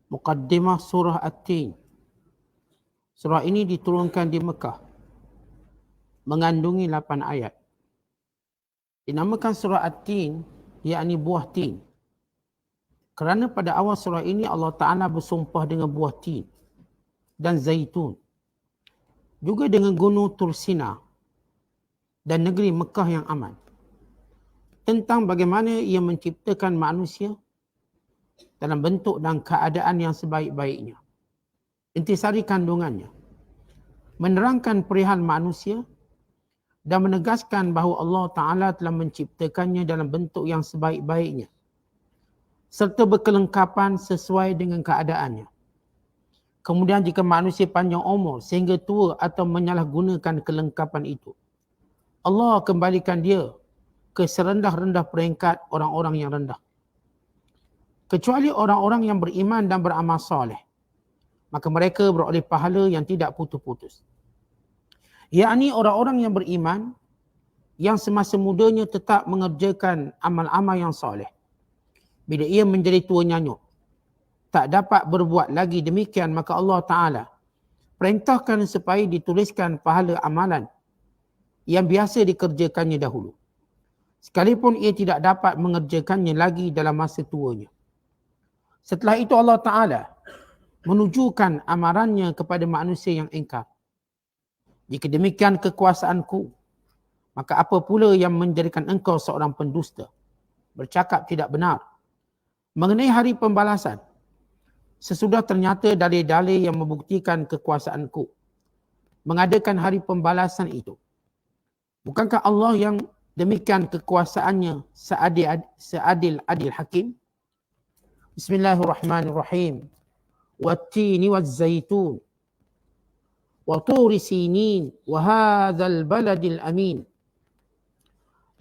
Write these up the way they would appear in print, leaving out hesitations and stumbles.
Muqaddimah Surah At-Tin. Surah ini diturunkan di Mekah, mengandungi 8 ayat. Dinamakan Surah At-Tin, yakni buah tin. Kerana pada awal surah ini Allah Ta'ala bersumpah dengan buah tin dan zaitun. Juga dengan gunung Tursina dan negeri Mekah yang aman. Tentang bagaimana ia menciptakan manusia dalam bentuk dan keadaan yang sebaik-baiknya. Intisari kandungannya menerangkan perihal manusia dan menegaskan bahawa Allah Ta'ala telah menciptakannya dalam bentuk yang sebaik-baiknya serta berkelengkapan sesuai dengan keadaannya. Kemudian jika manusia panjang umur sehingga tua atau menyalahgunakan kelengkapan itu, Allah kembalikan dia ke serendah-rendah peringkat orang-orang yang rendah. Kecuali orang-orang yang beriman dan beramal soleh, maka mereka beroleh pahala yang tidak putus-putus. Yakni orang-orang yang beriman yang semasa mudanya tetap mengerjakan amal-amal yang soleh. Bila ia menjadi tua nyanyuk, tak dapat berbuat lagi demikian, maka Allah Ta'ala perintahkan supaya dituliskan pahala amalan yang biasa dikerjakannya dahulu, sekalipun ia tidak dapat mengerjakannya lagi dalam masa tuanya. Setelah itu Allah Ta'ala menunjukkan amarannya kepada manusia yang ingkar. Jika demikian kekuasaanku, maka apa pula yang menjadikan engkau seorang pendusta, bercakap tidak benar mengenai hari pembalasan, sesudah ternyata dalil-dalil yang membuktikan kekuasaanku mengadakan hari pembalasan itu. Bukankah Allah yang demikian kekuasaannya seadil-adil hakim? Bismillahirrahmanirrahim. Wat-tini waz-zaitun wa turi sinin wa hadzal baladil amin.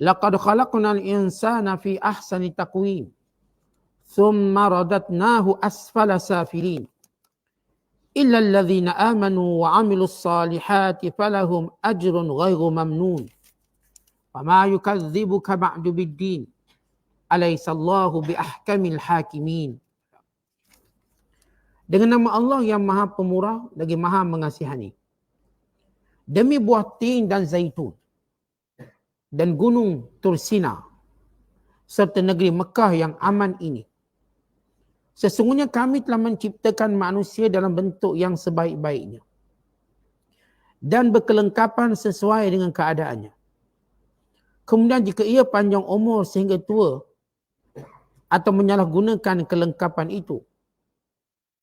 Laqad khalaqnal insana fi ahsani taqwim. Thumma radatnahu asfala safilin. Illa alladhina amanu wa 'amilus salihati falahum ajrun ghairu mamnun. Fama yukadzibuka ba'du bid-din. Alaihissallahu biahkamil hakimin. Dengan nama Allah yang Maha Pemurah lagi Maha Mengasihani. Demi buah tin dan zaitun dan gunung Tursina serta negeri Mekah yang aman ini, sesungguhnya kami telah menciptakan manusia dalam bentuk yang sebaik-baiknya dan berkelengkapan sesuai dengan keadaannya. Kemudian jika ia panjang umur sehingga tua atau menyalahgunakan kelengkapan itu,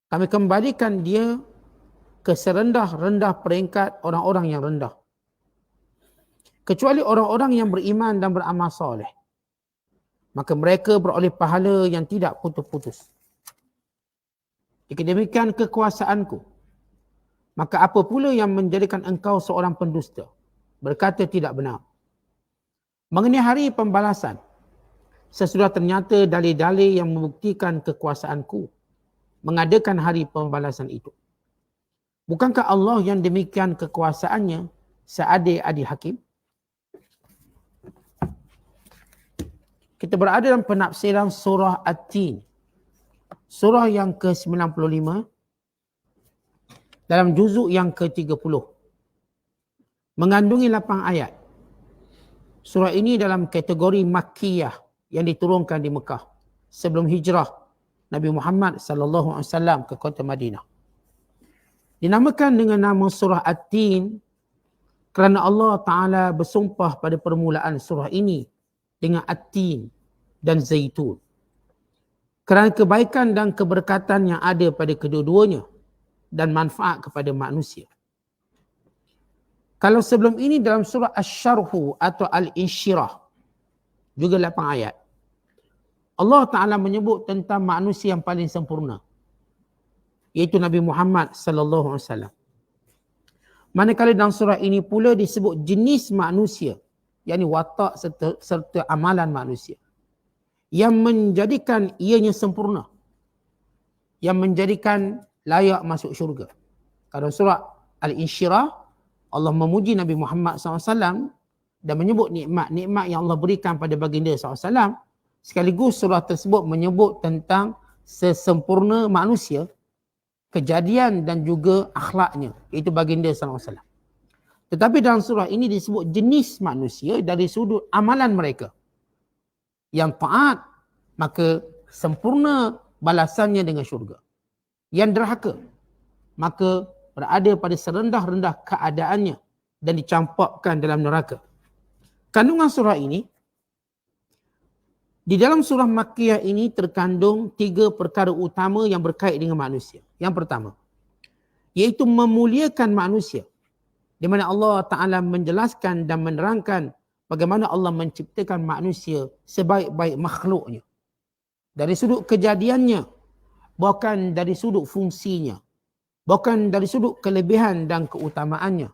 kami kembalikan dia ke serendah-rendah peringkat orang-orang yang rendah. Kecuali orang-orang yang beriman dan beramal soleh, maka mereka beroleh pahala yang tidak putus-putus. Jika demikian kekuasaanku, maka apa pula yang menjadikan engkau seorang pendusta, berkata tidak benar mengenai hari pembalasan, sesudah ternyata dalil-dalil yang membuktikan kekuasaanku mengadakan hari pembalasan itu. Bukankah Allah yang demikian kekuasaannya seadil-adil hakim? Kita berada dalam penafsiran surah At-Tin, surah yang ke-95 dalam juzuk yang ke-30, mengandungi 8 ayat. Surah ini dalam kategori Makkiyah yang diturunkan di Mekah sebelum hijrah Nabi Muhammad sallallahu alaihi wasallam ke kota Madinah. Dinamakan dengan nama surah At-Tin kerana Allah Ta'ala bersumpah pada permulaan surah ini dengan At-Tin dan Zaitun, kerana kebaikan dan keberkatan yang ada pada kedua-duanya dan manfaat kepada manusia. Kalau sebelum ini dalam surah Asy-Syarhu atau Al-Insyirah, juga 8 ayat, Allah Ta'ala menyebut tentang manusia yang paling sempurna, iaitu Nabi Muhammad sallallahu alaihi wasallam. Manakala dalam surah ini pula disebut jenis manusia, yakni watak serta amalan manusia, yang menjadikan ianya sempurna, yang menjadikan layak masuk syurga. Kalau surah Al-Insyirah, Allah memuji Nabi Muhammad SAW dan menyebut nikmat-nikmat yang Allah berikan pada baginda SAW. Sekaligus surah tersebut menyebut tentang sesempurna manusia, kejadian dan juga akhlaknya, iaitu baginda sallallahu alaihi wasallam. Tetapi dalam surah ini disebut jenis manusia dari sudut amalan mereka. Yang taat, maka sempurna balasannya dengan syurga. Yang derhaka, maka berada pada serendah-rendah keadaannya dan dicampakkan dalam neraka. Kandungan surah ini, di dalam surah Makkiyah ini terkandung 3 perkara utama yang berkait dengan manusia. Yang pertama, iaitu memuliakan manusia, di mana Allah Ta'ala menjelaskan dan menerangkan bagaimana Allah menciptakan manusia sebaik-baik makhluknya. Dari sudut kejadiannya, bukan dari sudut fungsinya, bukan dari sudut kelebihan dan keutamaannya,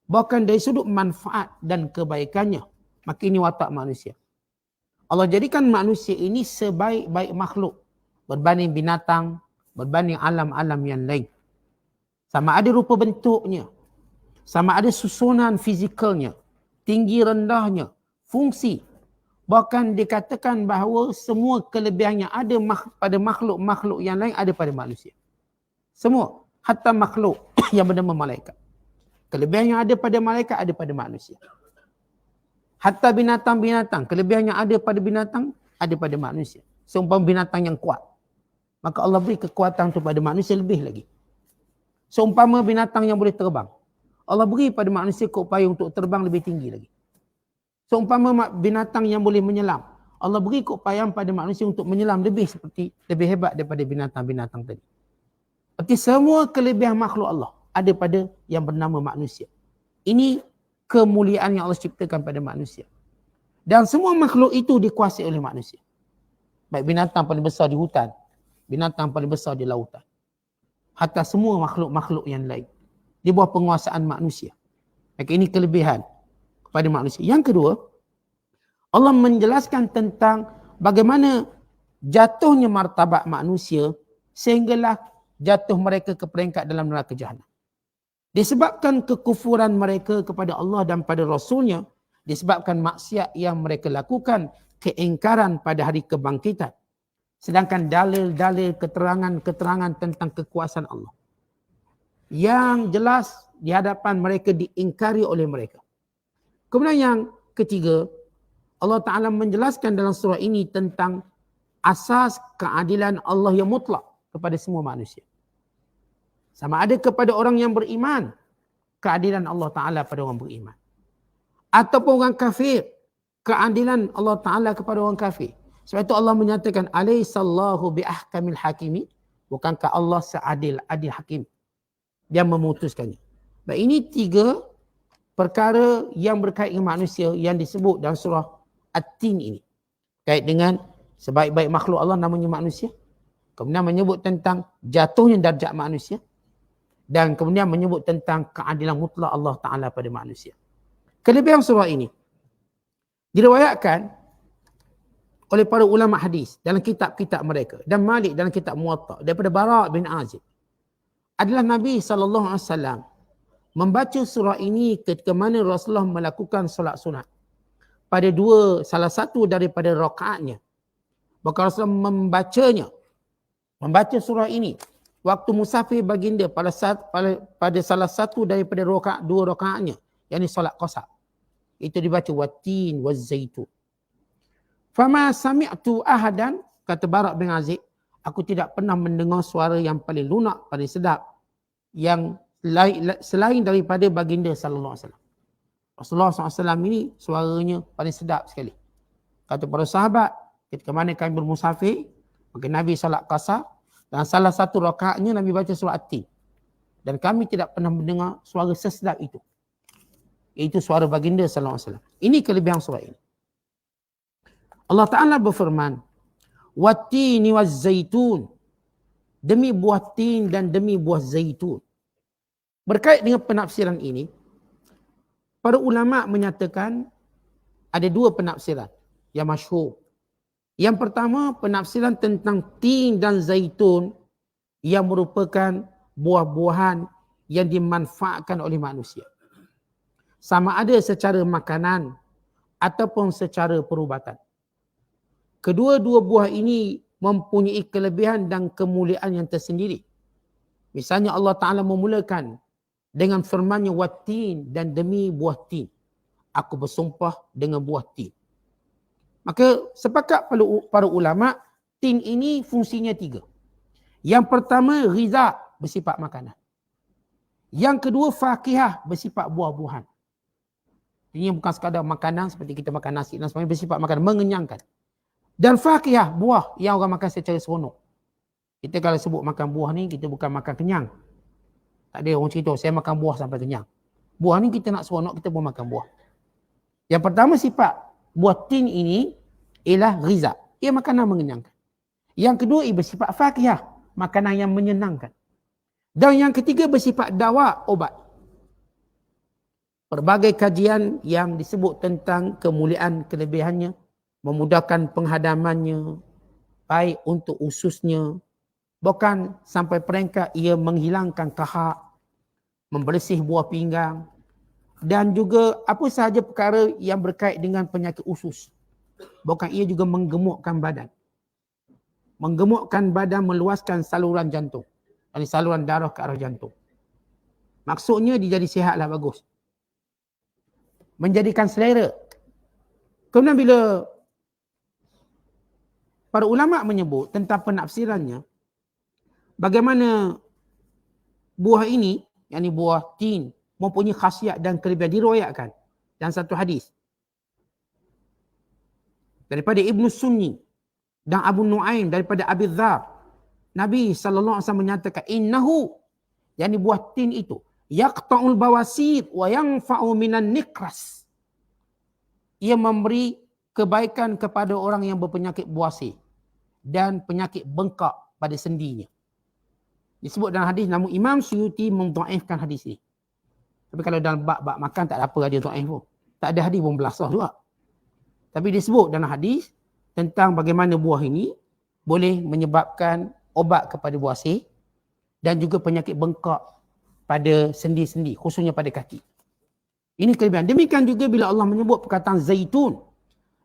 bukan dari sudut manfaat dan kebaikannya. Maka ini watak manusia. Allah jadikan manusia ini sebaik-baik makhluk berbanding binatang, berbanding alam-alam yang lain. Sama ada rupa bentuknya, sama ada susunan fizikalnya, tinggi rendahnya, fungsi. Bahkan dikatakan bahawa semua kelebihan yang ada pada makhluk-makhluk yang lain ada pada manusia. Semua, hatta makhluk yang bernama malaikat. Kelebihan yang ada pada malaikat ada pada manusia. Hatta binatang-binatang, kelebihan yang ada pada binatang ada pada manusia. Seumpama binatang yang kuat, maka Allah beri kekuatan kepada manusia lebih lagi. Seumpama binatang yang boleh terbang, Allah beri pada manusia keupaya untuk terbang lebih tinggi lagi. Seumpama binatang yang boleh menyelam, Allah beri keupayaan pada manusia untuk menyelam lebih hebat daripada binatang-binatang tadi. Berarti semua kelebihan makhluk Allah ada pada yang bernama manusia. Ini kemuliaan yang Allah ciptakan pada manusia. Dan semua makhluk itu dikuasai oleh manusia. Baik binatang paling besar di hutan, binatang paling besar di lautan, hatta semua makhluk-makhluk yang lain di bawah penguasaan manusia. Maka ini kelebihan kepada manusia. Yang kedua, Allah menjelaskan tentang bagaimana jatuhnya martabat manusia sehinggalah jatuh mereka ke peringkat dalam neraka jahanam. Disebabkan kekufuran mereka kepada Allah dan pada Rasulnya, disebabkan maksiat yang mereka lakukan, keingkaran pada hari kebangkitan. Sedangkan dalil-dalil keterangan-keterangan tentang kekuasaan Allah yang jelas di hadapan mereka diingkari oleh mereka. Kemudian yang ketiga, Allah Ta'ala menjelaskan dalam surah ini tentang asas keadilan Allah yang mutlak kepada semua manusia. Sama ada kepada orang yang beriman, keadilan Allah Ta'ala pada orang beriman. Ataupun orang kafir, keadilan Allah Ta'ala kepada orang kafir. Sebab itu Allah menyatakan, Alaihissallahu biahkamil hakimi. Bukankah Allah seadil-adil hakim? Dia memutuskannya. Baik, ini 3 perkara yang berkait dengan manusia yang disebut dalam surah At-Tin ini. Kait dengan sebaik-baik makhluk Allah namanya manusia. Kemudian menyebut tentang jatuhnya darjat manusia. Dan kemudian menyebut tentang keadilan mutlak Allah Ta'ala pada manusia. Kelebihan surah ini diriwayatkan oleh para ulama hadis dalam kitab-kitab mereka dan Malik dalam kitab Muwatta daripada Bara' bin Azib. Adalah Nabi SAW membaca surah ini ketika mana Rasulullah melakukan solat sunat pada salah satu daripada rakaatnya. Maka Rasulullah membaca surah ini waktu musafir baginda pada salah satu daripada dua rakaatnya, yakni solat qasar. Itu dibaca wattin wazzaitun. Fama sami'tu ahadan, kata Bara' bin Azib, aku tidak pernah mendengar suara yang paling lunak, paling sedap yang selain daripada baginda sallallahu alaihi wasallam. Rasulullah SAW ini suaranya paling sedap sekali. Kata para sahabat, ketika mana kami bermusafir, maka Nabi solat qasar dan salah satu rakaatnya Nabi baca surah At-Tin. Dan kami tidak pernah mendengar suara sesedap itu. Iaitu suara baginda sallallahu alaihi wasallam. Ini kelebihan surah ini. Allah Ta'ala berfirman, Wattini wazzaitun. Demi buah tin dan demi buah zaitun. Berkait dengan penafsiran ini, para ulama menyatakan ada 2 penafsiran yang masyhur. Yang pertama, penafsiran tentang tin dan zaitun yang merupakan buah-buahan yang dimanfaatkan oleh manusia. Sama ada secara makanan ataupun secara perubatan. Kedua-dua buah ini mempunyai kelebihan dan kemuliaan yang tersendiri. Misalnya Allah Ta'ala memulakan dengan firman-Nya wattin, dan demi buah tin. Aku bersumpah dengan buah tin. Maka sepakat para ulama, tin ini fungsinya 3. Yang pertama, ghiza, bersifat makanan. Yang kedua, fakihah, bersifat buah-buahan. Ini bukan sekadar makanan seperti kita makan nasi dan sebagainya, bersifat makanan, mengenyangkan. Dan fakihah, buah yang orang makan secara seronok. Kita kalau sebut makan buah ni, kita bukan makan kenyang. Tak ada orang cerita, saya makan buah sampai kenyang. Buah ni kita nak seronok, kita pun makan buah. Yang pertama sifat buah tin ini ialah ghiza. Ia makanan mengenyangkan. Yang kedua, ia bersifat fakihah, makanan yang menyenangkan. Dan yang ketiga bersifat dawa, obat. Berbagai kajian yang disebut tentang kemuliaan kelebihannya, memudahkan penghadamannya, baik untuk ususnya, bahkan sampai peringkat ia menghilangkan kahak, membersih buah pinggang, dan juga apa sahaja perkara yang berkait dengan penyakit usus. Bahkan ia juga menggemukkan badan. Menggemukkan badan, meluaskan saluran jantung. Dari saluran darah ke arah jantung. Maksudnya dia jadi sihatlah, bagus. Menjadikan selera. Kemudian bila para ulama menyebut tentang penafsirannya, bagaimana buah ini, yakni buah tin, mempunyai khasiat dan kelebihan, diriwayatkan dalam satu hadis daripada Ibnu Sunni dan Abu Nuaim daripada Abi Dzar. Nabi SAW menyatakan, innahu, yakni buah tin itu, yaqta'ul bawasir wa yanfa'u minan nikras. Ia memberi kebaikan kepada orang yang berpenyakit buasir dan penyakit bengkak pada sendinya. Disebut dalam hadis, namun Imam Suyuti mendhaifkan hadis ini. Tapi kalau dalam bab makan tak ada apa hadis dhaif pun. Tak ada hadis pun belasah juga. Tapi disebut dalam hadis tentang bagaimana buah ini boleh menyebabkan obat kepada buasir dan juga penyakit bengkak pada sendi-sendi, khususnya pada kaki. Ini kelebihan. Demikian juga bila Allah menyebut perkataan zaitun.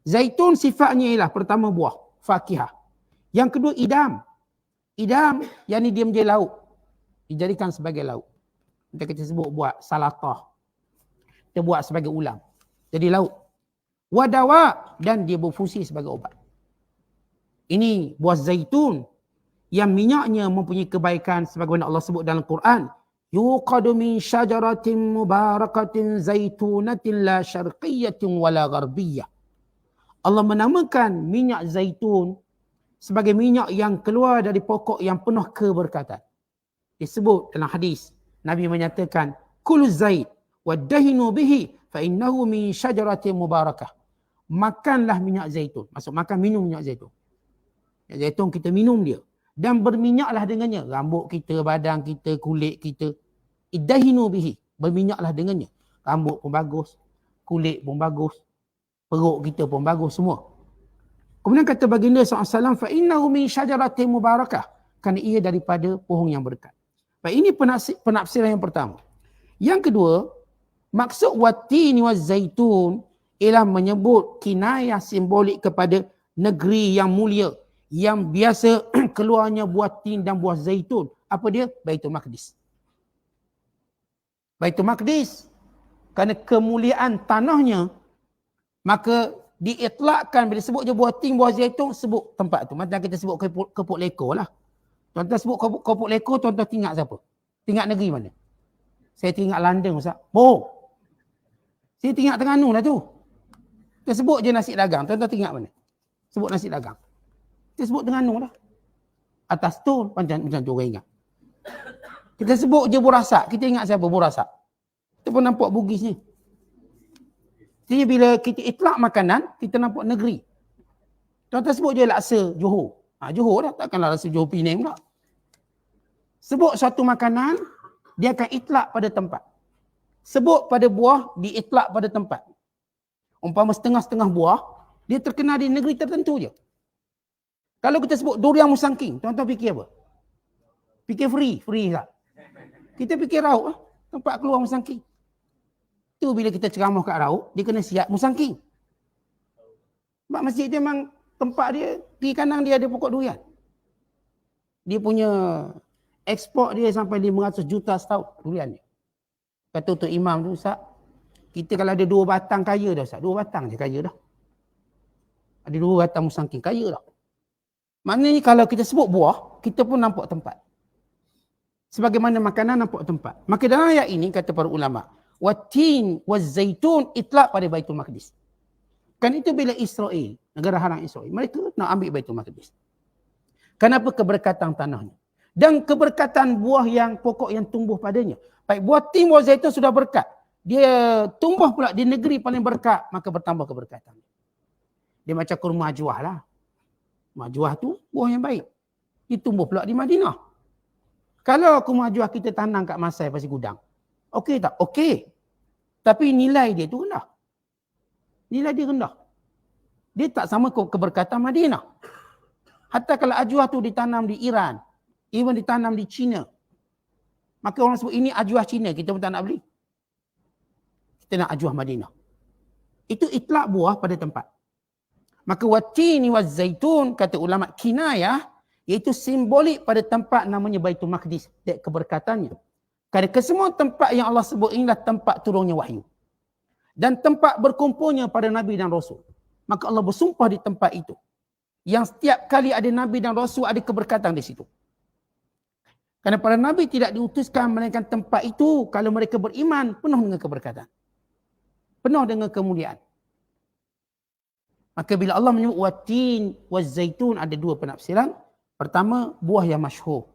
Zaitun sifatnya ialah pertama buah, fakihah. Yang kedua idam. Idam, yang ni dia menjadi lauk. Dijadikan sebagai lauk. Kita sebut buat salatah. Kita buat sebagai ulam. Jadi lauk. Wadawa, dan dia berfungsi sebagai obat. Ini buah zaitun yang minyaknya mempunyai kebaikan sebagaimana Allah sebut dalam Quran. Yuqadu min syajaratin mubarakatin zaitunatin la syarqiyatin wala gharbiyah. Allah menamakan minyak zaitun sebagai minyak yang keluar dari pokok yang penuh keberkatan. Disebut dalam hadis, Nabi menyatakan, kulu zait wadahinu bihi fa innahu min syajaratin mubarakah. Makanlah minyak zaitun. Maksud makan, minum minyak zaitun. Minyak zaitun kita minum dia. Dan berminyaklah dengannya. Rambut kita, badan kita, kulit kita. Idahinu bihi. Berminyaklah dengannya. Rambut pun bagus. Kulit pun bagus. Perut kita pun bagus semua. Kemudian kata baginda SAW, فَإِنَّهُ مِنْ شَجَرَةٍ مُبَارَكَةٍ. Kerana ia daripada pohon yang berkat. Baik, ini penafsiran yang pertama. Yang kedua, maksud watini wa zaitun ialah menyebut kinayah simbolik kepada negeri yang mulia, yang biasa keluarnya buah tin dan buah zaitun. Apa dia? Baitul Maqdis. Baitul Maqdis. Kerana kemuliaan tanahnya, maka diitlakkan bila sebut je buah tin, buah zaitun, sebut tempat tu. Macam kita sebut kepuk leko lah. Tuan-tuan sebut kepuk leko, tuan-tuan tinggal siapa? Tinggal negeri mana? Saya tinggal London, Ustaz. Bohong. Saya tinggal Terengganu lah tu. Kita sebut je nasi dagang. Tuan-tuan tinggal mana? Sebut nasi dagang. Kita sebut Terengganu lah. Atas tu macam tu orang ingat. Kita sebut je Burasak. Kita ingat siapa Burasak? Kita pun nampak Bugis ni. Jadi bila kita itlak makanan, kita nampak negeri. Tuan-tuan sebut je laksa Johor. Johor dah, takkanlah laksa Johor Penang pula. Sebut suatu makanan, dia akan itlak pada tempat. Sebut pada buah, diitlak pada tempat. Umpama setengah-setengah buah, dia terkenal di negeri tertentu je. Kalau kita sebut durian musangking, tuan-tuan fikir apa? Fikir free tak? Kita fikir Rauk lah, tempat keluar musangking. Tu bila kita ceramah kat Rauk, dia kena siap musangking. Sebab masjid dia memang tempat dia, kiri kanan dia ada pokok durian. Dia punya ekspor dia sampai 500 juta setahun durian ni. Kata Tok Imam tu, Ustaz, kita kalau ada 2 batang kaya dah, Ustaz. 2 batang je kaya dah. Ada 2 batang musangking kaya dah. Maknanya kalau kita sebut buah, kita pun nampak tempat. Sebagaimana makanan nampak tempat. Maka dalam ayat ini kata para ulama, watin wazaitun itlaq pada Baitul Maqdis. Kan itu bila Israel, negara haram Israel, mereka nak ambil Baitul Maqdis. Kenapa? Keberkatan tanahnya. Dan keberkatan buah yang pokok yang tumbuh padanya. Baik, buah tin buah zaitun sudah berkat. Dia tumbuh pula di negeri paling berkat, maka bertambah keberkatan. Dia macam kurma ajwah lah. Ajwah tu buah yang baik. Dia tumbuh pula di Madinah. Kalau kurma ajwah kita tanam kat Masai Pasir Gudang, okey tak? Okey. Tapi nilai dia tu rendah. Nilai dia rendah. Dia tak sama keberkatan Madinah. Hatta kalau ajwah tu ditanam di Iran, even ditanam di China, maka orang sebut ini ajwah China, kita pun tak nak beli. Kita nak ajwah Madinah. Itu itlaq buah pada tempat. Maka watini wazaitun, kata ulama kinayah, iaitu simbolik pada tempat namanya Baitul Maqdis, keberkatannya. Kerana kesemua tempat yang Allah sebut inilah tempat turunnya wahyu. Dan tempat berkumpulnya para Nabi dan Rasul. Maka Allah bersumpah di tempat itu. Yang setiap kali ada Nabi dan Rasul ada keberkatan di situ. Kerana para Nabi tidak diutuskan melainkan tempat itu kalau mereka beriman penuh dengan keberkatan. Penuh dengan kemuliaan. Maka bila Allah menyebut watin wazaitun, ada 2 penafsiran. Pertama, buah yang masyhur.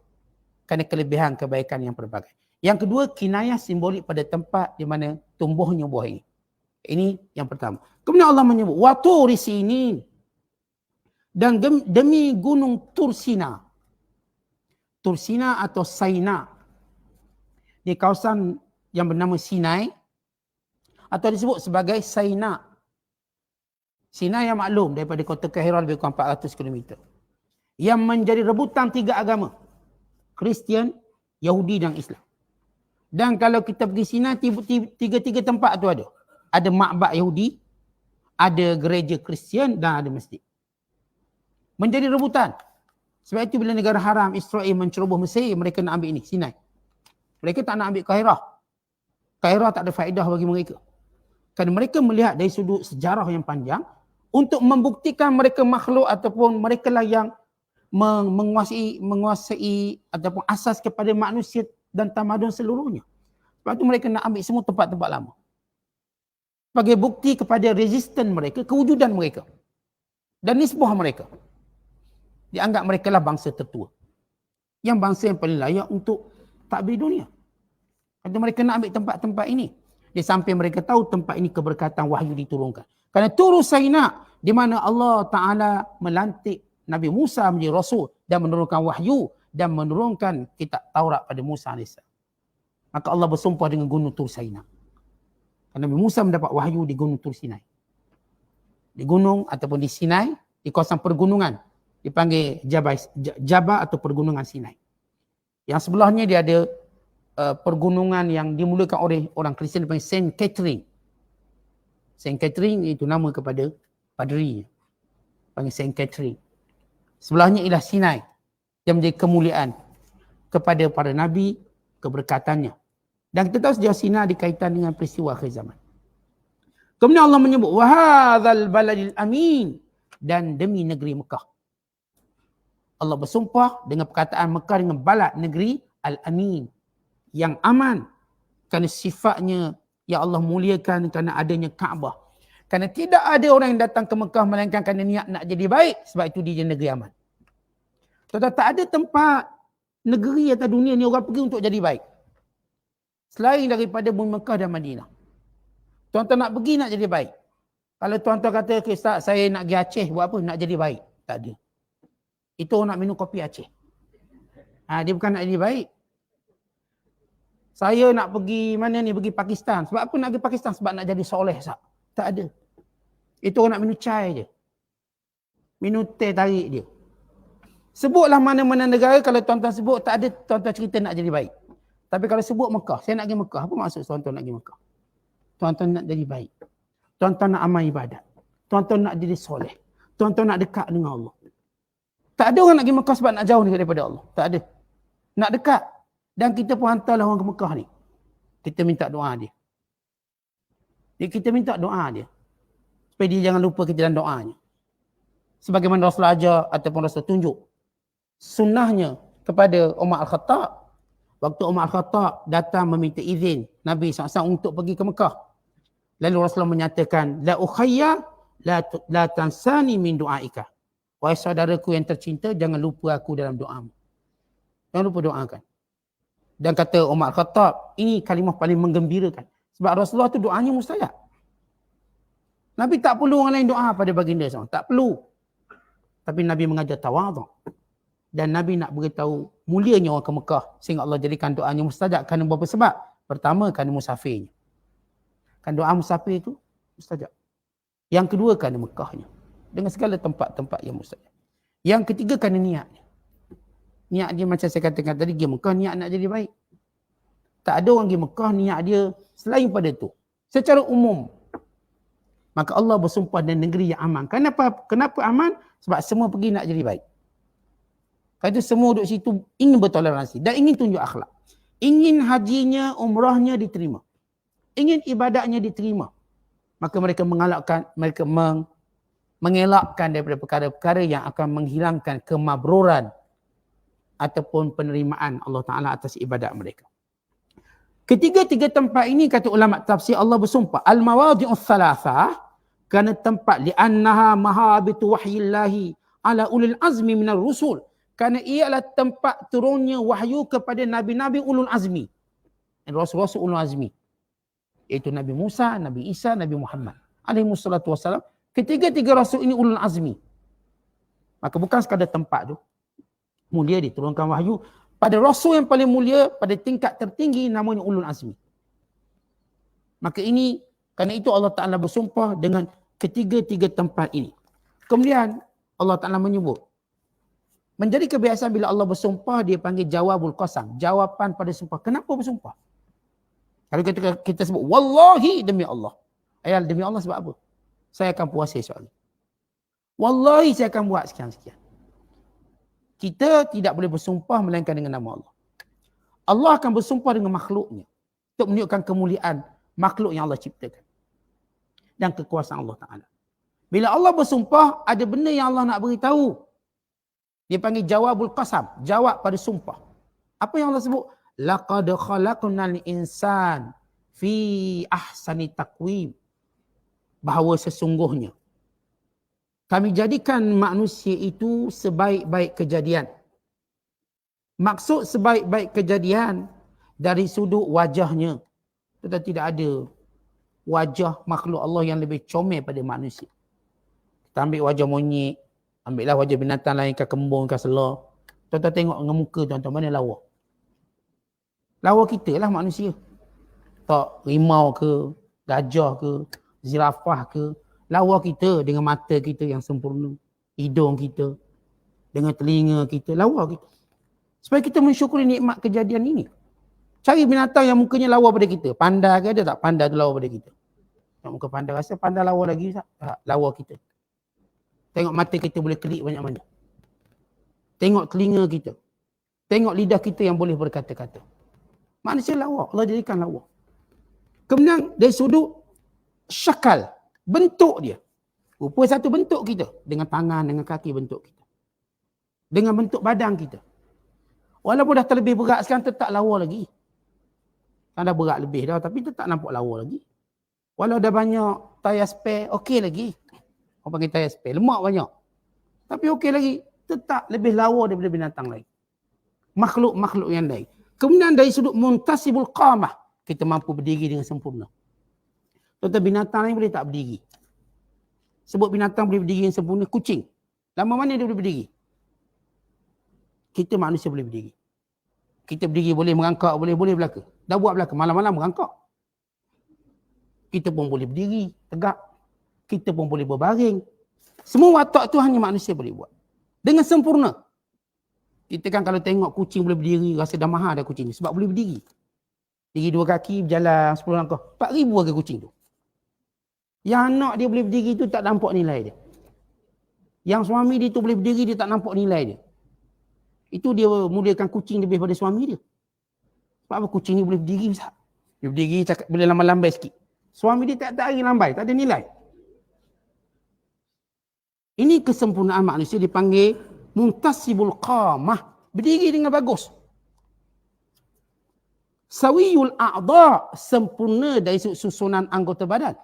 Kerana kelebihan kebaikan yang pelbagai. Yang kedua, kinayah simbolik pada tempat di mana tumbuhnya buah ini. Ini yang pertama. Kemudian Allah menyebut waturi sinin. Dan demi gunung Tursina. Tursina atau Saina. Di kawasan yang bernama Sinai. Atau disebut sebagai Saina. Sinai yang maklum daripada kota Kahirah lebih kurang 400 km. Yang menjadi rebutan 3 agama. Kristian, Yahudi dan Islam. Dan kalau kita pergi Sinai, 3 tempat tu ada. Ada makbad Yahudi, ada gereja Kristian dan ada masjid. Menjadi rebutan. Sebab itu bila negara haram Israel menceroboh Mesir, mereka nak ambil ini, Sinai. Mereka tak nak ambil Kahirah. Kahirah tak ada faedah bagi mereka. Kerana mereka melihat dari sudut sejarah yang panjang, untuk membuktikan mereka makhluk ataupun mereka lah yang menguasai ataupun asas kepada manusia dan tamadun seluruhnya. Sebab itu mereka nak ambil semua tempat-tempat lama. Sebagai bukti kepada resisten mereka, kewujudan mereka. Dan nisbah mereka. Dianggap mereka lah bangsa tertua. Yang bangsa yang paling layak untuk takbir dunia. Kata mereka nak ambil tempat-tempat ini. Di samping mereka tahu tempat ini keberkatan wahyu diturunkan. Kerana Turu Saina, di mana Allah Ta'ala melantik Nabi Musa menjadi Rasul dan menurunkan wahyu dan menurunkan kitab Taurat pada Musa AS. Maka Allah bersumpah dengan gunung Tur Saina. Kerana Nabi Musa mendapat wahyu di gunung Tur Sinai. Di gunung ataupun di Sinai, di kawasan pergunungan. Dipanggil Jabal atau pergunungan Sinai. Yang sebelahnya dia ada pergunungan yang dimulakan oleh orang Kristian dipanggil Saint Catherine. Saint Catherine itu nama kepada paderi. Panggil Saint Catherine. Sebelahnya ialah Sinai yang menjadi kemuliaan kepada para nabi, keberkatannya. Dan kita tahu sejarah Sinai dikaitan dengan peristiwa akhir zaman. Kemudian Allah menyebut wahadzal baladil amin, dan demi negeri Mekah. Allah bersumpah dengan perkataan Mekah dengan balad negeri al-amin, yang aman. Kerana sifatnya yang Allah muliakan kerana adanya Kaabah. Kerana tidak ada orang yang datang ke Mekah melainkan kerana niat nak jadi baik. Sebab itu dia negeri aman. Tak ada tempat negeri atau dunia ni orang pergi untuk jadi baik. Selain daripada bumi Mekah dan Madinah. Tuan-tuan nak pergi nak jadi baik. Kalau tuan-tuan kata, okay, Ustaz, saya nak pergi Aceh, buat apa? Nak jadi baik. Tak ada. Itu orang nak minum kopi Aceh. Dia bukan nak jadi baik. Saya nak pergi mana ni? Pergi Pakistan. Sebab apa nak pergi Pakistan? Sebab nak jadi soleh, Ustaz. Tak ada. Itu orang nak minum chai je. Minum teh tarik dia. Sebutlah mana-mana negara, kalau tuan-tuan sebut, tak ada tuan-tuan cerita nak jadi baik. Tapi kalau sebut Mekah, saya nak pergi Mekah. Apa maksud tuan-tuan nak pergi Mekah? Tuan-tuan nak jadi baik. Tuan-tuan nak amal ibadat. Tuan-tuan nak jadi soleh. Tuan-tuan nak dekat dengan Allah. Tak ada orang nak pergi Mekah sebab nak jauh daripada Allah. Tak ada. Nak dekat. Dan kita pun hantarlah orang ke Mekah ni. Kita minta doa dia. Kita minta doa dia. Supaya dia jangan lupa kita dalam doanya. Sebagaimana Rasulullah ajar ataupun Rasul tunjuk. Sunnahnya kepada Umar Al-Khattab. Waktu Umar Al-Khattab datang meminta izin Nabi SAW untuk pergi ke Mekah. Lalu Rasulullah menyatakan, La ukhayya la tansani min du'aika. Wahai saudaraku yang tercinta, jangan lupa aku dalam doamu. Jangan lupa doakan. Dan kata Umar Khattab, ini kalimah paling menggembirakan. Sebab Rasulullah tu doanya mustajab. Nabi tak perlu orang lain doa pada baginda SAW. Tak perlu. Tapi Nabi mengajar tawaduk. Dan Nabi nak beritahu mulianya orang ke Mekah. Sehingga Allah jadikan doanya mustajab. Kerana beberapa sebab. Pertama, kerana musafirnya. Kan doa musafir itu mustajab. Yang kedua, kerana Mekahnya. Dengan segala tempat-tempat yang mustajab. Yang ketiga, kerana niatnya. Niat dia macam saya katakan tadi, pergi Mekah niat nak jadi baik. Tak ada orang pergi Mekah niat dia selain pada tu. Secara umum. Maka Allah bersumpah dengan negeri yang aman. Kenapa aman? Sebab semua pergi nak jadi baik. Kerana semua duduk situ ingin bertoleransi dan ingin tunjuk akhlak. Ingin hajinya, umrahnya diterima. Ingin ibadatnya diterima. Maka mereka mengelakkan daripada perkara-perkara yang akan menghilangkan kemabruran ataupun penerimaan Allah Ta'ala atas ibadat mereka. Ketiga-tiga tempat ini kata ulama tafsir Allah bersumpah. Al-mawadi'us thalathah kerana tempat li'annaha mahabitu wahyillahi ala ulil azmi minar rusul. Kerana ialah tempat turunnya wahyu kepada nabi-nabi ulul azmi. Rasul-rasul ulul azmi. Iaitu Nabi Musa, Nabi Isa, Nabi Muhammad. Alaihissalatu wassalam. Ketiga-tiga rasul ini ulul azmi. Maka bukan sekadar tempat tu. Mulia diturunkan wahyu. Pada rasul yang paling mulia, pada tingkat tertinggi namanya ulul azmi. Maka ini, kerana itu Allah Ta'ala bersumpah dengan ketiga-tiga tempat ini. Kemudian Allah Ta'ala menyebut. Menjadi kebiasaan bila Allah bersumpah, dia panggil jawabul qasam. Jawapan pada sumpah. Kenapa bersumpah? Kalau kita sebut, Wallahi demi Allah. Ayat demi Allah sebab apa? Saya akan puasa esok hari. Wallahi saya akan buat sekian-sekian. Kita tidak boleh bersumpah melainkan dengan nama Allah. Allah akan bersumpah dengan makhluknya. Untuk menunjukkan kemuliaan makhluk yang Allah ciptakan. Dan kekuasaan Allah Ta'ala. Bila Allah bersumpah, ada benda yang Allah nak beritahu. Dia panggil jawabul qasam. Jawab pada sumpah. Apa yang Allah sebut? Laqad khalaqnal insan fi ahsani taqwim. Bahawa sesungguhnya kami jadikan manusia itu sebaik-baik kejadian. Maksud sebaik-baik kejadian dari sudut wajahnya. Tetapi tidak ada wajah makhluk Allah yang lebih comel pada manusia. Kita ambil wajah monyet, ambillah wajah binatang lain, ke kembung, ke selah. Tuan-tuan tengok dengan muka tuan-tuan, mana lawa? Lawa kita lah manusia. Tak rimau ke, gajah ke, zirafah ke. Lawa kita dengan mata kita yang sempurna. Hidung kita. Dengan telinga kita. Lawa kita. Supaya kita mensyukuri nikmat kejadian ini. Cari binatang yang mukanya lawa pada kita. Panda ke ada tak? Panda tu lawa pada kita. Tengok muka panda. Rasa panda lawa lagi tak? Tak. Lawa kita. Tengok mata kita boleh kelip banyak mana. Tengok telinga kita. Tengok lidah kita yang boleh berkata-kata. Manusia lawa. Allah jadikan lawa. Kemudian dari sudut syakal. Bentuk dia. Rupa satu bentuk kita. Dengan tangan, dengan kaki bentuk kita. Dengan bentuk badan kita. Walaupun dah terlebih berat sekarang tetap lawa lagi. Kan dah berat lebih dah tapi tetap nampak lawa lagi. Walau dah banyak tayar spare, okey lagi. Orang panggil tayar spare. Lemak banyak. Tapi okey lagi. Tetap lebih lawa daripada binatang lain. Makhluk-makhluk yang lain. Kemudian dari sudut muntasibul qamah. Kita mampu berdiri dengan sempurna. Contoh binatang lain boleh tak berdiri. Sebut binatang boleh berdiri yang sempurna, kucing. Lama mana dia boleh berdiri? Kita manusia boleh berdiri. Kita berdiri boleh merangkak, boleh belaka. Dah buat belaka, malam-malam merangkak. Kita pun boleh berdiri, tegak. Kita pun boleh berbaring. Semua watak tu hanya manusia boleh buat. Dengan sempurna. Kita kan kalau tengok kucing boleh berdiri, rasa dah mahal dah kucing ni. Sebab boleh berdiri. Diri 2 kaki, berjalan 10 langkah. 4,000 harga kucing tu. Yang anak dia boleh berdiri tu tak nampak nilai dia. Yang suami dia tu boleh berdiri, dia tak nampak nilai dia. Itu dia muliakan kucing lebih pada suami dia. Sebab apa? Kucing ni boleh berdiri, Ustaz. Dia berdiri, cakap, boleh lambai-lambai sikit. Suami dia tak hari lambai, tak ada nilai. Ini kesempurnaan manusia dipanggil muntasibul qamah. Berdiri dengan bagus. Sawiyul a'dha, sempurna dari susunan anggota badan.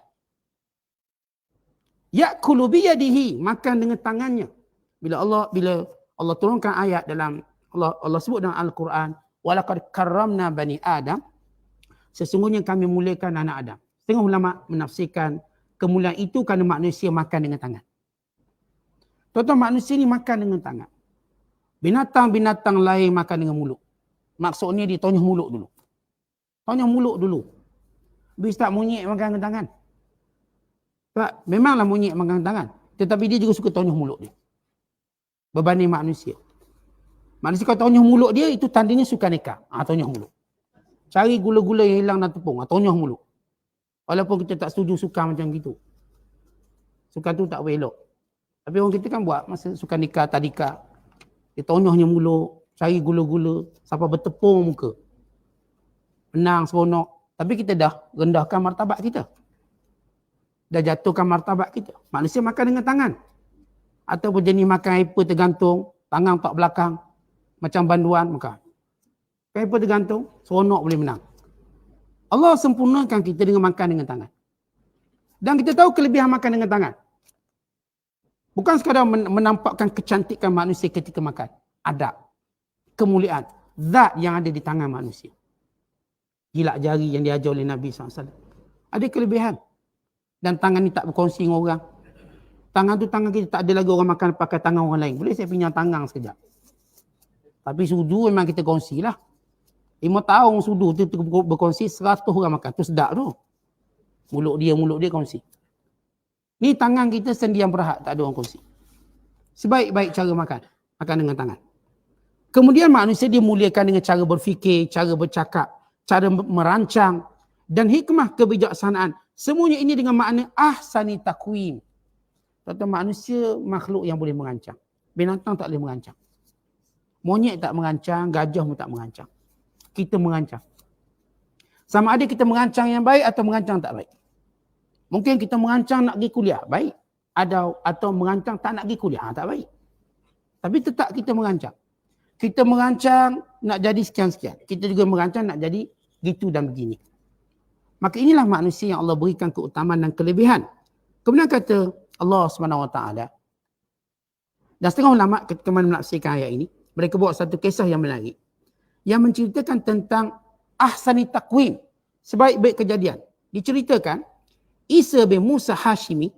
Ya'kulu biyadihi, makan dengan tangannya. Bila Allah turunkan ayat dalam Allah sebut dalam Al-Quran, walaqad karramna bani Adam, sesungguhnya kami muliakan anak Adam. Setengah ulama menafsirkan kemuliaan itu kerana manusia makan dengan tangan. Tuan-tuan, manusia ni makan dengan tangan. Binatang-binatang lain makan dengan mulut. Maksudnya dia tonyah mulut dulu. Tonyah mulut dulu. Habis tak monyet makan dengan tangan. Tak, memanglah monyet makan dengan tangan. Tetapi dia juga suka tonyah mulut dia. Berbanding manusia. Manusia kalau tonyah mulut dia, itu tandanya suka nikah. Tonyah mulut. Cari gula-gula yang hilang dalam tepung. Tonyah mulut. Walaupun kita tak setuju suka macam gitu. Suka tu tak boleh elok. Tapi orang kita kan buat masa suka nikah, tadika. Dia tonyahnya mulut. Cari gula-gula. Sampai bertepung muka. Menang, seronok. Tapi kita dah rendahkan martabat kita. Dah jatuhkan martabat kita. Manusia makan dengan tangan. Ataupun jenis makan hyper tergantung. Tangan tak belakang. Macam banduan makan. Hyper tergantung. Seronok boleh menang. Allah sempurnakan kita dengan makan dengan tangan. Dan kita tahu kelebihan makan dengan tangan. Bukan sekadar menampakkan kecantikan manusia ketika makan. Adab. Kemuliaan. Zat yang ada di tangan manusia. Gilak jari yang diajar oleh Nabi SAW. Ada kelebihan. Dan tangan ni tak berkongsi dengan orang. Tangan tu tangan kita, tak ada lagi orang makan pakai tangan orang lain. Boleh saya pinjam tangan sekejap. Tapi sudu memang kita kongsi lah. 5 tahun sudu tu berkongsi, 100 orang makan. Tu sedap tu. Mulut dia kongsi. Ni tangan kita sendiri yang berhak, tak ada orang kongsi. Sebaik-baik cara makan. Makan dengan tangan. Kemudian manusia dia muliakan dengan cara berfikir, cara bercakap, cara merancang dan hikmah kebijaksanaan. Semuanya ini dengan makna ahsani takwim. Kata manusia makhluk yang boleh merancang. Binatang tak boleh merancang. Monyet tak merancang, gajah pun tak merancang. Kita merancang. Sama ada kita merancang yang baik atau merancang tak baik. Mungkin kita merancang nak pergi kuliah, baik. Atau merancang tak nak pergi kuliah, tak baik. Tapi tetap kita merancang. Kita merancang nak jadi sekian-sekian. Kita juga merancang nak jadi gitu dan begini. Maka inilah manusia yang Allah berikan keutamaan dan kelebihan. Kemudian kata Allah SWT, dan setengah ulama ketika menafsirkan ayat ini, mereka bawa satu kisah yang menarik yang menceritakan tentang ahsani takwim, sebaik-baik kejadian. Diceritakan Isa bin Musa Hashimi,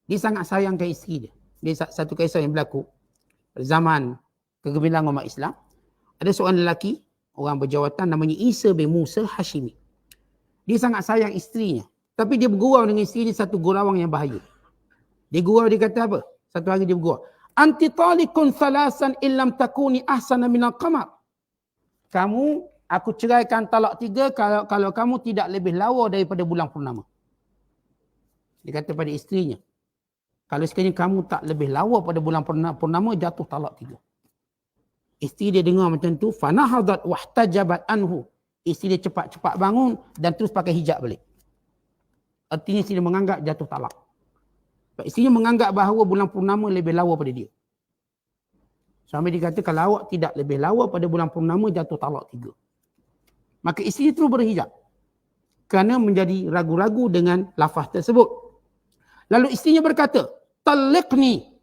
dia sangat sayangkan isteri dia. Dia satu kisah yang berlaku pada zaman kegemilangan umat Islam. Ada seorang lelaki, orang berjawatan namanya Isa bin Musa Hashimi. Dia sangat sayang isterinya. Tapi dia bergurau dengan isteri dia satu gurawang yang bahaya. Dia gurau, dia kata apa? Satu hari dia bergurau. Anti talikun thalasan illam takuni ahsana minal qamar. Kamu, aku ceraikan talak 3 kalau kamu tidak lebih lawa daripada bulan purnama. Dia kata pada isterinya, kalau sekiranya kamu tak lebih lawa pada bulan purnama, jatuh talak 3. Isteri dia dengar macam tu, fanahadat wahtajabat anhu. Isteri dia cepat-cepat bangun dan terus pakai hijab balik. Artinya isteri dia menganggap jatuh talak. Isteri dia menganggap bahawa bulan purnama lebih lawa pada dia. Suami dia kata kalau awak tidak lebih lawa pada bulan purnama, jatuh talak 3. Maka isteri terus berhijab. Kerana menjadi ragu-ragu dengan lafaz tersebut. Lalu isterinya berkata, talliqni.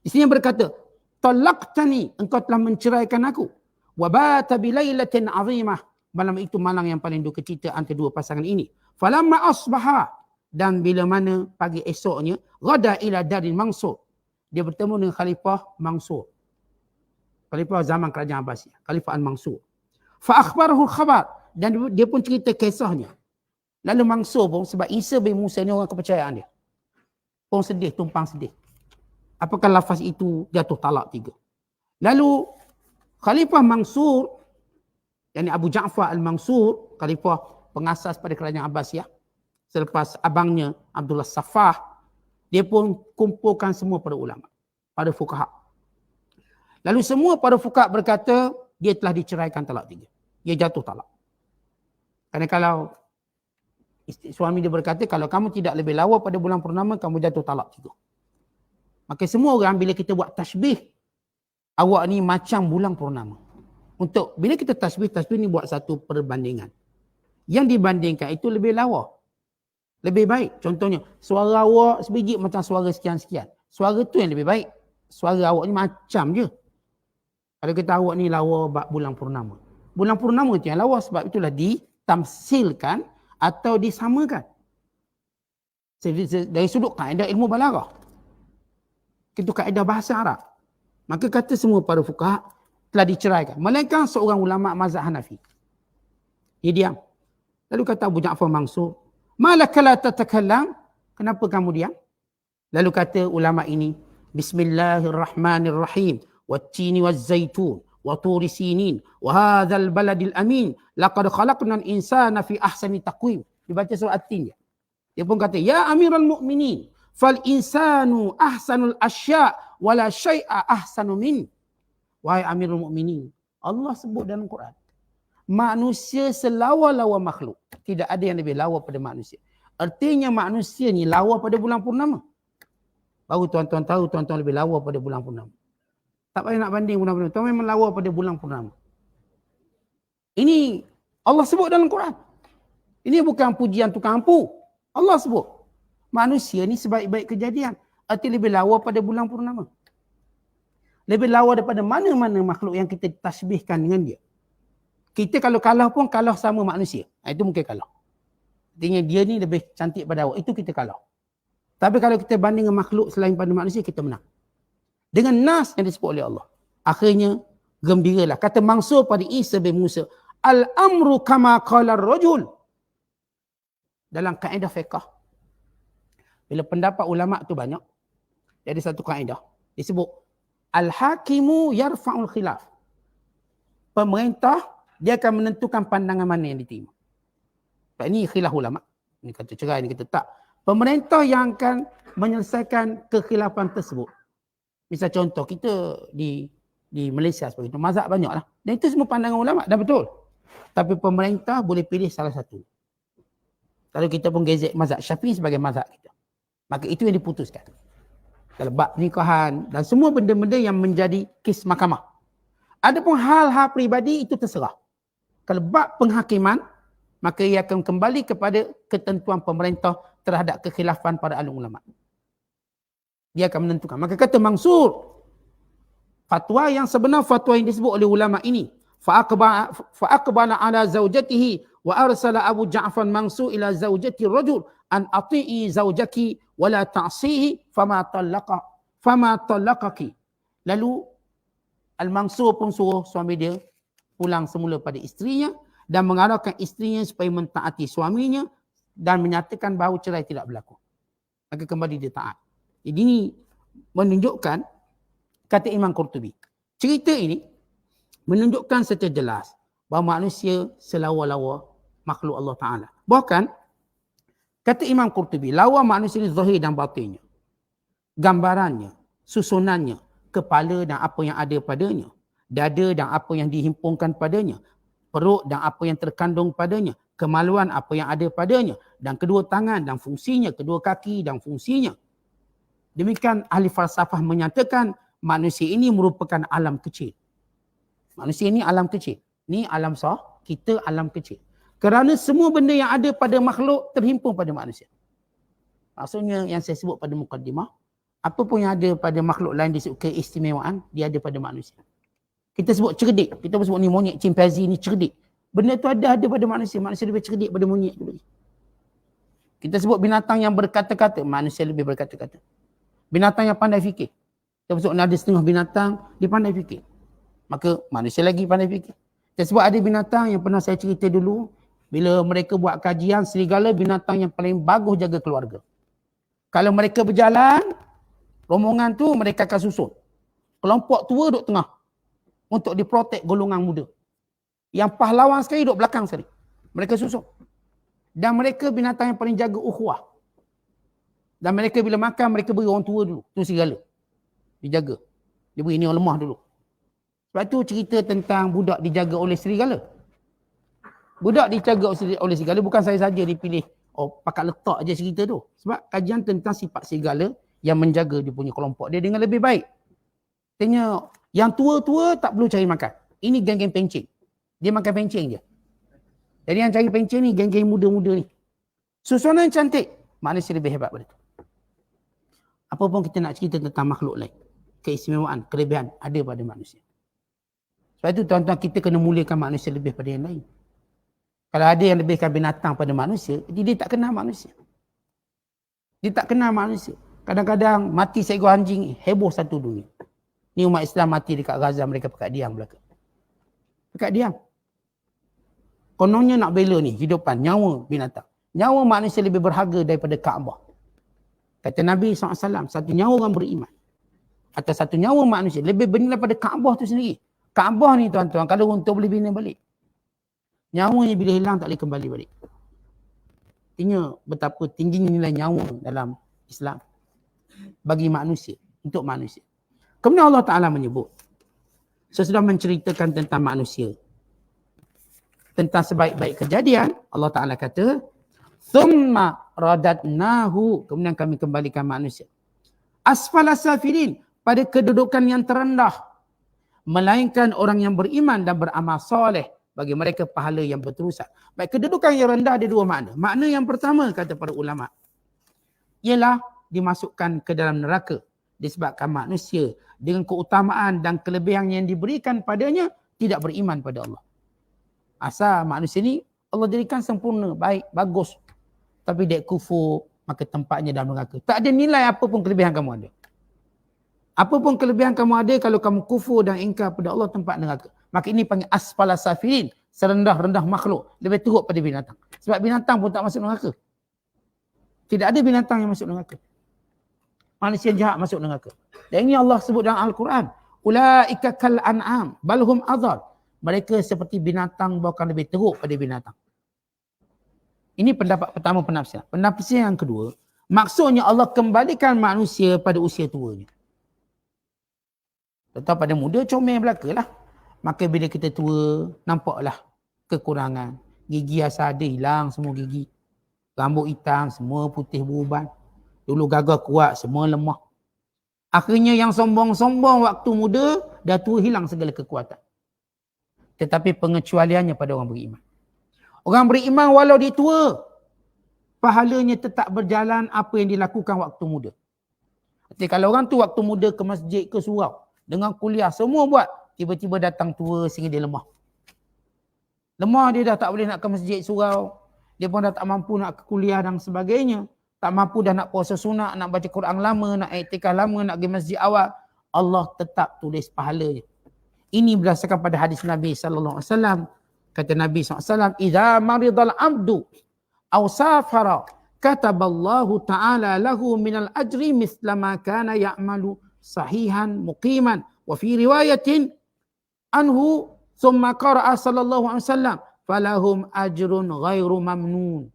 Isterinya berkata, talaqtani, engkau telah menceraikan aku. Wa bata bilailatin azimah. Malam itu malam yang paling duka cita antara dua pasangan ini. Falamma asbaha, dan bila mana pagi esoknya, ghada ila darin Mansur. Dia bertemu dengan Khalifah Mansur. Khalifah zaman kerajaan Abbasiyah, Khalifah Mansur. Fa akhbarahu khabar, dan dia pun cerita kisahnya. Lalu Mansur pun, sebab Isa bin Musa ni orang kepercayaan dia, pun sedih, tumpang sedih. Apakah lafaz itu jatuh talak 3? Lalu Khalifah Mansur, yakni Abu Ja'far al-Mansur, Khalifah pengasas pada kerajaan Abbasiyah, selepas abangnya Abdullah Safah, dia pun kumpulkan semua para ulama. para fuqaha. Lalu semua para fuqaha berkata dia telah diceraikan talak 3. Dia jatuh talak. Kerana kalau suami dia berkata kalau kamu tidak lebih lawa pada bulan purnama kamu jatuh talak 3. Maka semua orang bila kita buat tasbih awak ni macam bulan purnama. Untuk bila kita tasbih ni buat satu perbandingan. Yang dibandingkan itu lebih lawa. Lebih baik. Contohnya, suara awak sebiji macam suara sekian-sekian. Suara tu yang lebih baik. Suara awak ni macam je. Kalau kita awak ni lawa bulan purnama. Bulan purnama tu yang lawa sebab itulah ditamsilkan atau disamakan. Dari sudut kaedah ilmu balaghah. Itu kaedah bahasa Arab. Maka kata semua para fuqaha telah diceraikan. Melainkan seorang ulama mazhab Hanafi. Dia diam. Lalu kata Abu Ja'far Mansur, "Malaka la tatakallam?" Kenapa kamu diam? Lalu kata ulama ini, "Bismillahirrahmanirrahim. Wat-tini waz-zaitun wa turi sinin wa hadzal baladil amin. Laqad khalaqnal insana fi ahsani taqwim." Dibaca surah At-Tin dia. Dia pun kata, "Ya Amirul Mukminin, fal insanu ahsanul asya' wala syai'a ahsanu min." Wahai Amirul Mukminin, Allah sebut dalam Quran, manusia selawa-lawa makhluk. Tidak ada yang lebih lawa pada manusia. Artinya manusia ni lawa pada bulan purnama. Baru tuan-tuan tahu tuan-tuan lebih lawa pada bulan purnama. Tak payah nak banding bulan purnama. Tuan memang lawa pada bulan purnama. Ini Allah sebut dalam Quran. Ini bukan pujian tukang ampu. Allah sebut. Manusia ni sebaik-baik kejadian. Arti lebih lawa pada bulan purnama. Lebih lawa daripada mana-mana makhluk yang kita tasbihkan dengan dia. Kita kalau kalah pun kalah sama manusia. Itu mungkin kalah. Artinya dia ni lebih cantik pada awak. Itu kita kalah. Tapi kalau kita banding dengan makhluk selain pada manusia, kita menang. Dengan nas yang disebut oleh Allah. Akhirnya, gembiralah. Kata Mansur pada Isa bin Musa, "Al-amru kama qala ar-rajul." Dalam kaedah fiqh, bila pendapat ulama' tu banyak, jadi satu kaedah. Disebut, Al-hakimu yarfa'ul khilaf. Pemerintah, dia akan menentukan pandangan mana yang diterima. Ini khilaf ulama'. Ini kata cerai, ini kata tak. Pemerintah yang akan menyelesaikan kekhilafan tersebut. Misal contoh, kita di Malaysia seperti itu, mazhab banyak lah. Dan itu semua pandangan ulama' dan betul. Tapi pemerintah boleh pilih salah satu. Kalau kita pun gezek mazhab Syafi'i sebagai mazhab kita. Maka itu yang diputuskan. Kalau bab pernikahan dan semua benda-benda yang menjadi kes mahkamah. Adapun hal-hal peribadi itu terserah. Kalau bab penghakiman, maka ia akan kembali kepada ketentuan pemerintah terhadap kekhilafan para alim ulama'. Dia akan menentukan. Maka kata Mansur, fatwa yang sebenar fatwa yang disebut oleh ulama' ini. Fa'aqbala ala zaujatihi wa arsala Abu Ja'far Mansur ila zaujati rajul an ati'i zaujaki wa la ta'sihi fama talaqaki. Lalu Al-Mansur pun suruh suami dia pulang semula pada isterinya dan mengarahkan isterinya supaya mentaati suaminya dan menyatakan bahawa cerai tidak berlaku. Maka kembali dia taat. Jadi ini menunjukkan, kata Imam Qurtubi, cerita ini menunjukkan secara jelas bahawa manusia selawa-lawa makhluk Allah Ta'ala. Bahkan, kata Imam Qurtubi, lawa manusia ini zahir dan batinnya. Gambarannya, susunannya, kepala dan apa yang ada padanya, dada dan apa yang dihimpunkan padanya, perut dan apa yang terkandung padanya, kemaluan apa yang ada padanya, dan kedua tangan dan fungsinya, kedua kaki dan fungsinya. Demikian ahli falsafah menyatakan manusia ini merupakan alam kecil. Manusia ini alam kecil. Ini alam sah, kita alam kecil. Kerana semua benda yang ada pada makhluk terhimpun pada manusia. Maksudnya yang saya sebut pada mukaddimah, apa pun yang ada pada makhluk lain disebut keistimewaan, dia ada pada manusia. Kita sebut cerdik. Kita sebut ni monyet, chimpanzee ni cerdik. Benda tu ada pada manusia. Manusia lebih cerdik pada monyet tu. Kita sebut binatang yang berkata-kata. Manusia lebih berkata-kata. Binatang yang pandai fikir. Kita sebut ada setengah binatang, dia pandai fikir. Maka manusia lagi pandai fikir. Kita sebut ada binatang yang pernah saya cerita dulu. Bila mereka buat kajian, serigala binatang yang paling bagus jaga keluarga. Kalau mereka berjalan, rombongan tu mereka akan susun. Kelompok tua duduk tengah. Untuk diprotek golongan muda. Yang pahlawan sekali duduk belakang sekali. Mereka susun. Dan mereka binatang yang paling jaga ukhuwah. Dan mereka bila makan, mereka beri orang tua dulu. Itu serigala. dijaga. Dia beri ni orang lemah dulu. Sebab tu cerita tentang budak dijaga oleh serigala. Budak dijaga oleh serigala bukan saya saja dipilih. Pakat letak je cerita tu. Sebab kajian tentang sifat serigala yang menjaga dia punya kelompok dia dengan lebih baik. Tanya yang tua-tua tak perlu cari makan. Ini geng-geng pencing. Dia makan pencing je. Jadi yang cari pencing ni geng-geng muda-muda ni. Susunan cantik, manusia lebih hebat pada tu. Apa pun kita nak cerita tentang makhluk lain, keistimewaan, kelebihan ada pada manusia. Sebab itu tuan-tuan, kita kena muliakan manusia lebih pada yang lain. Kalau ada yang lebihkan binatang pada manusia, dia tak kenal manusia. Dia tak kenal manusia. Kadang-kadang mati seekor anjing, heboh satu dunia. Ni umat Islam mati dekat Gaza, mereka pekat diam belaka. Pekat diam. Kononnya nak bela ni, hidupan, nyawa binatang. Nyawa manusia lebih berharga daripada Kaabah. Kata Nabi SAW, satu nyawa orang beriman atau satu nyawa manusia lebih bernilai pada Kaabah tu sendiri. Kaabah ni tuan-tuan, kalau untuk boleh bina balik. Nyawanya bila hilang tak boleh kembali balik. Artinya betapa tingginya nilai nyawa dalam Islam bagi manusia, untuk manusia. Kemudian Allah Ta'ala menyebut, sesudah menceritakan tentang manusia, tentang sebaik-baik kejadian, Allah Ta'ala kata, thumma radatnahu, kemudian kami kembalikan manusia. Asfala safilin, pada kedudukan yang terendah. Melainkan orang yang beriman dan beramal soleh, bagi mereka pahala yang berterusan. Baik, kedudukan yang rendah ada dua makna. Makna yang pertama, kata para ulama, ialah dimasukkan ke dalam neraka disebabkan manusia dengan keutamaan dan kelebihan yang diberikan padanya tidak beriman pada Allah. Asal manusia ni Allah jadikan sempurna, baik, bagus. Tapi dia kufur, maka tempatnya dalam neraka. Tak ada nilai apa pun kelebihan kamu ada. Apa pun kelebihan kamu ada, kalau kamu kufur dan ingkar pada Allah, tempat neraka. Maka ini panggil asfala safilin, serendah-rendah makhluk, lebih teruk pada binatang. Sebab binatang pun tak masuk neraka. Tidak ada binatang yang masuk neraka. Manusia jahat masuk neraka. Dan ini Allah sebut dalam Al-Quran. Ulaika kal an'am, balhum adhar. Mereka seperti binatang, bahkan lebih teruk pada binatang. Ini pendapat pertama penafsiran. Penafsiran yang kedua, maksudnya Allah kembalikan manusia pada usia tuanya. Tetap pada muda comel belaka lah. Maka bila kita tua, nampaklah kekurangan. Gigi asal ada, hilang semua gigi. Rambut hitam, semua putih beruban. Dulu gagah kuat, semua lemah. Akhirnya yang sombong-sombong waktu muda, dah tua hilang segala kekuatan. Tetapi pengecualiannya pada orang beriman. Orang beriman walau dia tua, pahalanya tetap berjalan apa yang dilakukan waktu muda. Jadi kalau orang tu waktu muda ke masjid, ke surau, dengan kuliah, semua buat, tiba-tiba datang tua sehingga dia lemah. Lemah, dia dah tak boleh nak ke masjid, surau. Dia pun dah tak mampu nak ke kuliah dan sebagainya. Tak mampu dah nak puasa sunat, nak baca Quran lama, nak iktikaf lama, nak pergi masjid awal. Allah tetap tulis pahalanya. Ini berdasarkan pada hadis Nabi SAW. Kata Nabi SAW, "Idza maridal abdu aw safara, kataballahu ta'ala lahu minal ajri mithla ma kana ya'malu sahihan muqiman." Wa fi riwayatin anhu thumma qara'a sallallahu alaihi wasallam, "Falahum ajrun ghairu mamnun."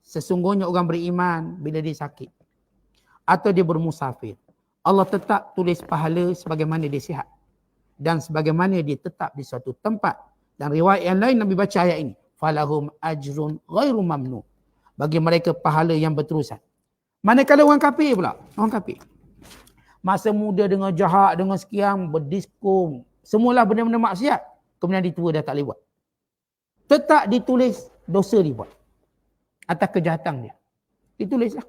Sesungguhnya orang beriman bila dia sakit atau dia bermusafir, Allah tetap tulis pahala sebagaimana dia sihat dan sebagaimana dia tetap di suatu tempat. Dan riwayat yang lain Nabi baca ayat ini, "Falahum ajrun ghairu mamnun." Bagi mereka pahala yang berterusan. Manakala orang kafir pula, orang kafir masa muda dengan jahat, dengan sekian, berdisko, semualah benda-benda maksiat. Kemudian dia tua dah tak boleh buat. Tetap ditulis dosa dia buat. Atas kejahatan dia. Ditulislah.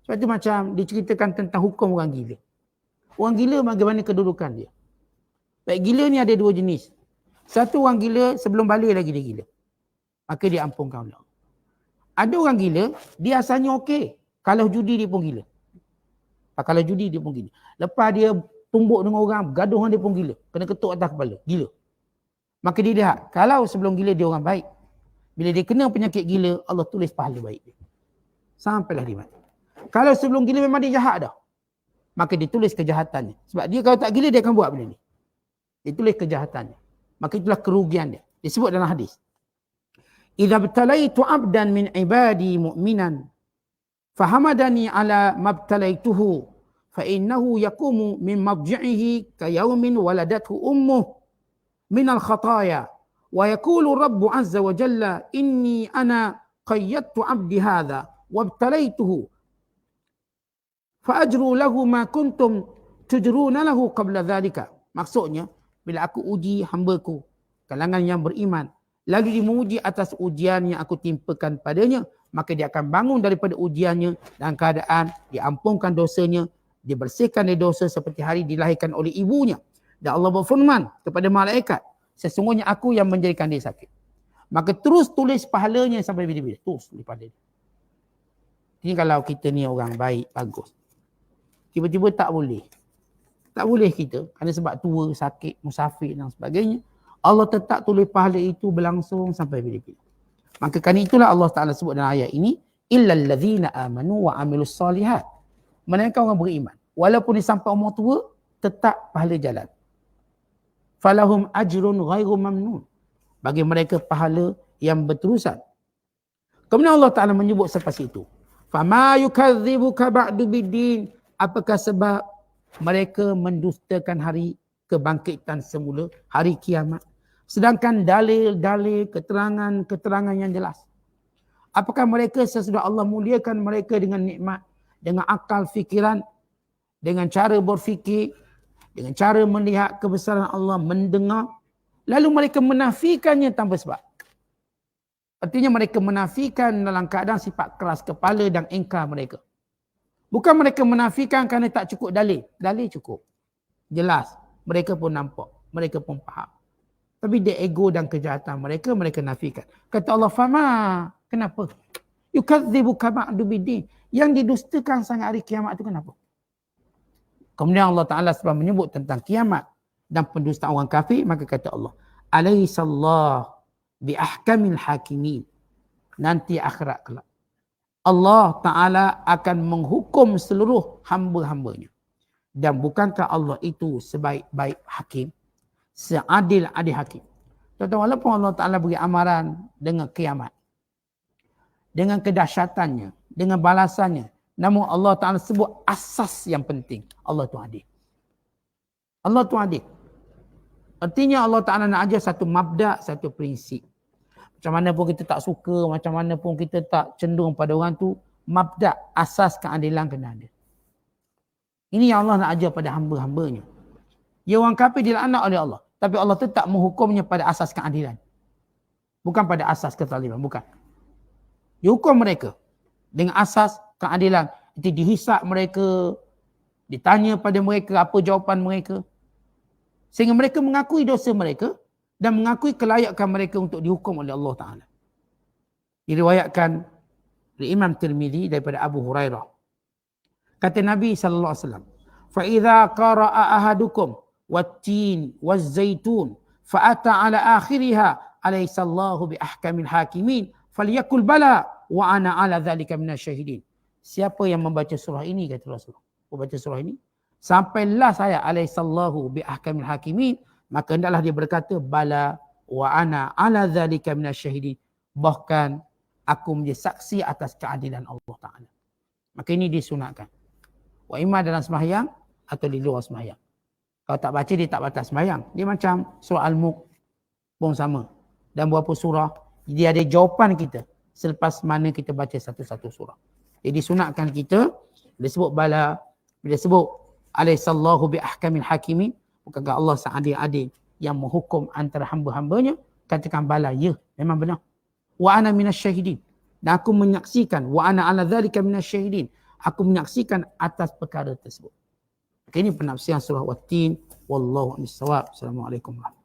Sebab itu macam diceritakan tentang hukum orang gila. Orang gila bagaimana kedudukan dia. Baik, gila ni ada dua jenis. Satu orang gila sebelum balik lagi dia gila. Maka dia ampunkan Allah. Ada orang gila, dia asalnya okey. Kalau judi dia pun gila. Kalau judi dia pun gila. Lepas dia tumbuk dengan orang, gaduh dia pun gila. Kena ketuk atas kepala, gila. Maka dia lihat, kalau sebelum gila dia orang baik, bila dia kena penyakit gila, Allah tulis pahala baik dia. Sampailah dia mati. Kalau sebelum gila memang dia jahat dah, maka ditulis kejahatannya. Sebab dia kalau tak gila dia akan buat benda ni. Ditulis kejahatannya. Maka itulah kerugian dia. Disebut dalam hadis. "Idza btalaitu 'abdan min ibadi mu'minan fahamadani ala mabtalaituhu fa innahu yaqumu min madji'ihi ka yawmin waladathu ummuh min al-khataya wa yaqulu rabbu azza wa jalla inni ana qayyadtu 'abdi hadha wabtalaituhu fa ajru lahu ma kuntum tujruna lahu qabla dhalika. Maksudnya, bila aku uji hamba-Ku, kalangan yang beriman, lalu dia menguji atas ujian yang aku timpakan padanya, maka dia akan bangun daripada ujiannya dalam keadaan diampunkan dosanya, dibersihkan dari dosa seperti hari dilahirkan oleh ibunya. Dan Allah berfirman kepada malaikat, sesungguhnya aku yang menjadikan dia sakit. Maka terus tulis pahalanya sampai bila-bila. Terus tulis pahala dia. Ini kalau kita ni orang baik, bagus. Tiba-tiba tak boleh. Tak boleh kita. Kerana sebab tua, sakit, musafir dan sebagainya. Allah tetap tulis pahala itu berlangsung sampai bila-bila. Maka kerana itulah Allah Ta'ala sebut dalam ayat ini, illal ladzina amanu wa amilus solihat. Mereka orang beriman. Walaupun dia sampai umur tua, tetap pahala jalan. Falahum ajrun ghairu mamnun. Bagi mereka pahala yang berterusan. Kemudian Allah Ta'ala menyebut selepas itu, fama yukadzibuka ba'du biddin. Apakah sebab mereka mendustakan hari kebangkitan semula, hari kiamat. Sedangkan dalil-dalil, keterangan-keterangan yang jelas. Apakah mereka sesudah Allah muliakan mereka dengan nikmat, dengan akal fikiran, dengan cara berfikir, dengan cara melihat kebesaran Allah, mendengar, lalu mereka menafikannya tanpa sebab. Artinya mereka menafikan dalam keadaan sifat keras kepala dan ingkar mereka. Bukan mereka menafikan kerana tak cukup dalil. Dalil cukup. Jelas. Mereka pun nampak. Mereka pun faham. Tapi dia ego dan kejahatan mereka, mereka nafikan. Kata Allah, fama. Kenapa? Yukadzibuka ba'du biddin. Yang didustakan sangat hari kiamat itu kenapa? Kemudian Allah Ta'ala sebab menyebut tentang kiamat dan pendustaan orang kafir, maka kata Allah, alaihissallah bi ahkamil hakimin. Nanti akhirat kelak, Allah Ta'ala akan menghukum seluruh hamba-hambanya. Dan bukankah Allah itu sebaik-baik hakim, seadil-adil hakim. Tuan-tuan, walaupun Allah Ta'ala beri amaran dengan kiamat, dengan kedahsyatannya, dengan balasannya, namun Allah Ta'ala sebut asas yang penting. Allah tu adil. Allah tu adil. Artinya Allah Ta'ala nak ajar satu mabda', satu prinsip. Macam mana pun kita tak suka, macam mana pun kita tak cenderung pada orang tu, mabda', asas keadilan kena ada. Ini yang Allah nak ajar pada hamba-hambanya. Ya, orang kafir dilaknat oleh Allah, tapi Allah tetap menghukumnya pada asas keadilan. Bukan pada asas kezaliman, bukan. Dia hukum mereka dengan asas keadilan. Itu dihisap mereka, ditanya pada mereka apa jawapan mereka. Sehingga mereka mengakui dosa mereka dan mengakui kelayakan mereka untuk dihukum oleh Allah Ta'ala. Diriwayatkan oleh Imam Tirmidzi daripada Abu Hurairah. Kata Nabi SAW, فَإِذَا قَرَأَ أَحَدُكُمْ وَالتِّينِ وَالزَّيْتُونِ فَأَتَى عَلَى آخِرِهَا أَلَيْسَ اللَّهُ بِأَحْكَمِ الْحَاكِمِينَ فَلْيَقُلْ بَلَى وَأَنَا عَلَى ذَلِكَ مِنَ الشَّاهِدِينَ. Siapa yang membaca surah ini, kata Rasulullah, membaca surah ini, sampailah saya alaihissallahu bi ahkamil hakimin, maka hendaklah dia berkata bala wa ana ala dzalika minasyahidin, bahkan aku menjadi saksi atas keadilan Allah Taala. Maka ini disunatkan. Wa imma dalam sembahyang atau di luar sembahyang. Kalau tak baca, dia tak batas sembahyang. Dia macam surah Al-Mulk pun sama. Dan beberapa surah dia ada jawapan kita selepas mana kita baca satu-satu surah. Jadi sunatkan kita bila sebut bala, bila sebut alaihissallahu bi ahkamil hakimin, bukankah Allah seadil-adil yang menghukum antara hamba-hambanya, katakan bala, ya, memang benar. Wa ana minasyahidin, dan aku menyaksikan, wa ana ala dzalika minasyahidin, aku menyaksikan atas perkara tersebut. Ini penafsiran surah Wat-Tin, wallahu a'lam bissawab. Assalamualaikum warahmatullahi wabarakatuh.